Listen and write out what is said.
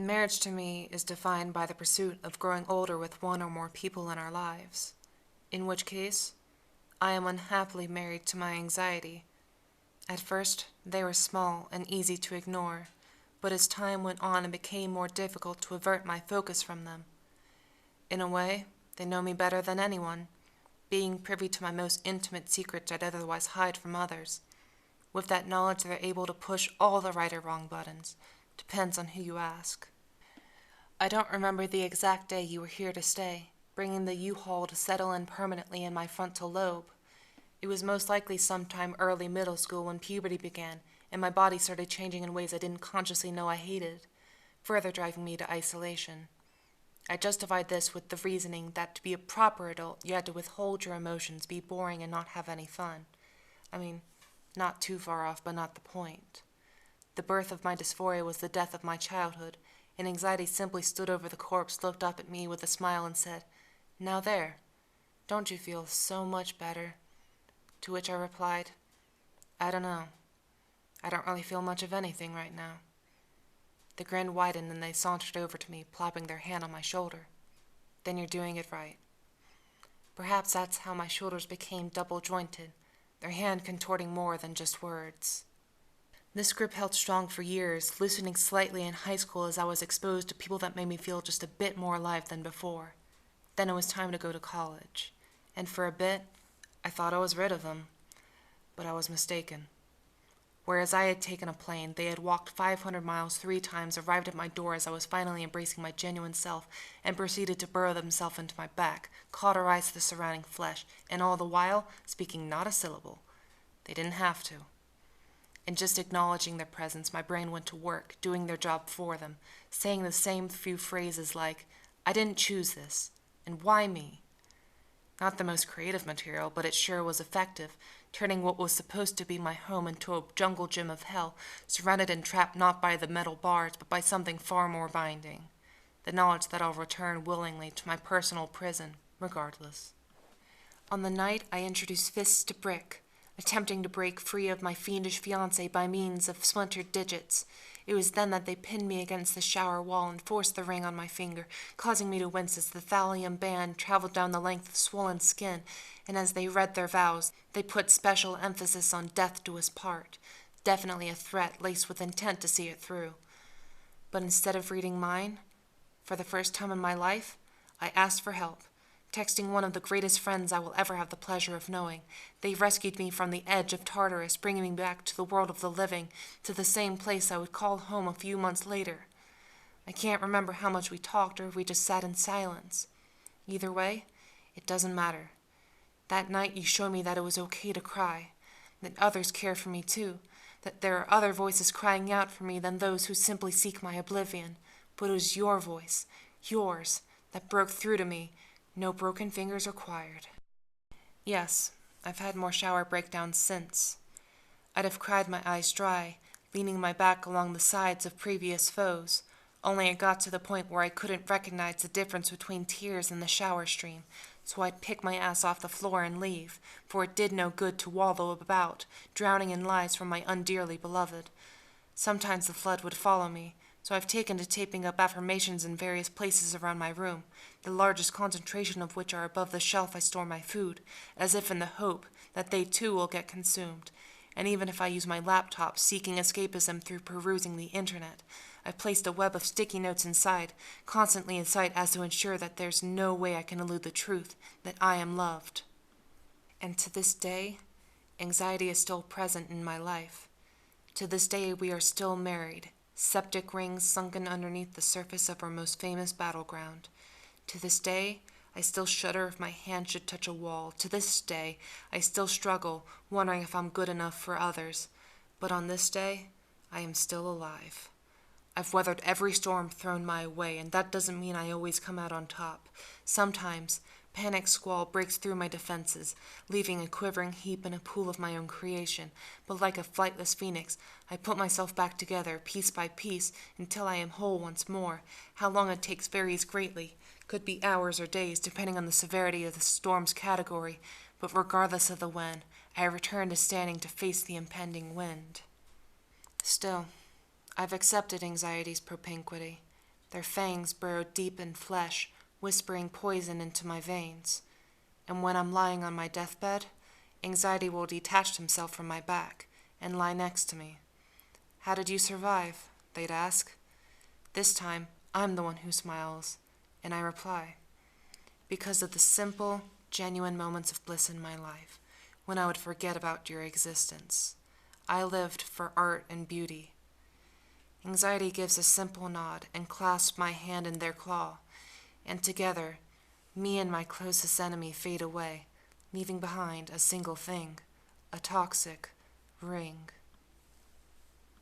Marriage to me is defined by the pursuit of growing older with one or more people in our lives, in which case, I am unhappily married to my anxiety. At first, they were small and easy to ignore, but as time went on, it became more difficult to avert my focus from them. In a way, they know me better than anyone, being privy to my most intimate secrets I'd otherwise hide from others. With that knowledge, they're able to push all the right or wrong buttons. Depends on who you ask. I don't remember the exact day you were here to stay, bringing the U-Haul to settle in permanently in my frontal lobe. It was most likely sometime early middle school when puberty began, and my body started changing in ways I didn't consciously know I hated, further driving me to isolation. I justified this with the reasoning that to be a proper adult, you had to withhold your emotions, be boring, and not have any fun. I mean, not too far off, but not the point. The birth of my dysphoria was the death of my childhood, and anxiety simply stood over the corpse, looked up at me with a smile, and said, "Now there, don't you feel so much better?" To which I replied, "I don't know. I don't really feel much of anything right now." The grin widened and they sauntered over to me, plopping their hand on my shoulder. "Then you're doing it right." Perhaps that's how my shoulders became double-jointed, their hand contorting more than just words. This grip held strong for years, loosening slightly in high school as I was exposed to people that made me feel just a bit more alive than before. Then it was time to go to college, and for a bit, I thought I was rid of them, but I was mistaken. Whereas I had taken a plane, they had walked 500 miles 3 times, arrived at my door as I was finally embracing my genuine self, and proceeded to burrow themselves into my back, cauterize the surrounding flesh, and all the while speaking not a syllable. They didn't have to. In just acknowledging their presence, my brain went to work, doing their job for them, saying the same few phrases like, "I didn't choose this," and "Why me?" Not the most creative material, but it sure was effective, turning what was supposed to be my home into a jungle gym of hell, surrounded and trapped not by the metal bars, but by something far more binding. The knowledge that I'll return willingly to my personal prison, regardless. On the night, I introduced fists to brick, attempting to break free of my fiendish fiancé by means of splintered digits. It was then that they pinned me against the shower wall and forced the ring on my finger, causing me to wince as the thallium band traveled down the length of swollen skin, and as they read their vows, they put special emphasis on death do us part, definitely a threat laced with intent to see it through. But instead of reading mine, for the first time in my life, I asked for help. Texting one of the greatest friends I will ever have the pleasure of knowing, they rescued me from the edge of Tartarus, bringing me back to the world of the living, to the same place I would call home a few months later. I can't remember how much we talked or if we just sat in silence. Either way, it doesn't matter. That night you showed me that it was okay to cry, that others care for me too, that there are other voices crying out for me than those who simply seek my oblivion. But it was your voice, yours, that broke through to me. No broken fingers required. Yes, I've had more shower breakdowns since. I'd have cried my eyes dry, leaning my back along the sides of previous foes, only it got to the point where I couldn't recognize the difference between tears and the shower stream, so I'd pick my ass off the floor and leave, for it did no good to wallow about, drowning in lies from my undearly beloved. Sometimes the flood would follow me, so I've taken to taping up affirmations in various places around my room, the largest concentration of which are above the shelf I store my food, as if in the hope that they too will get consumed. And even if I use my laptop seeking escapism through perusing the internet, I've placed a web of sticky notes inside, constantly in sight as to ensure that there's no way I can elude the truth that I am loved. And to this day, anxiety is still present in my life. To this day, we are still married, septic rings sunken underneath the surface of our most famous battleground. To this day, I still shudder if my hand should touch a wall. To this day, I still struggle, wondering if I'm good enough for others. But on this day, I am still alive. I've weathered every storm thrown my way, and that doesn't mean I always come out on top. Sometimes, panic squall breaks through my defenses, leaving a quivering heap in a pool of my own creation, but like a flightless phoenix, I put myself back together, piece by piece, until I am whole once more. How long it takes varies greatly. Could be hours or days, depending on the severity of the storm's category, but regardless of the when, I return to standing to face the impending wind. Still, I've accepted anxiety's propinquity, Their fangs burrow deep in flesh, whispering poison into my veins. And when I'm lying on my deathbed, anxiety will detach himself from my back and lie next to me. How did you survive? They'd ask. This time, I'm the one who smiles, and I reply, because of the simple, genuine moments of bliss in my life, when I would forget about your existence. I lived for art and beauty. Anxiety gives a simple nod and clasps my hand in their claw, and together, me and my closest enemy fade away, leaving behind a single thing, a toxic ring.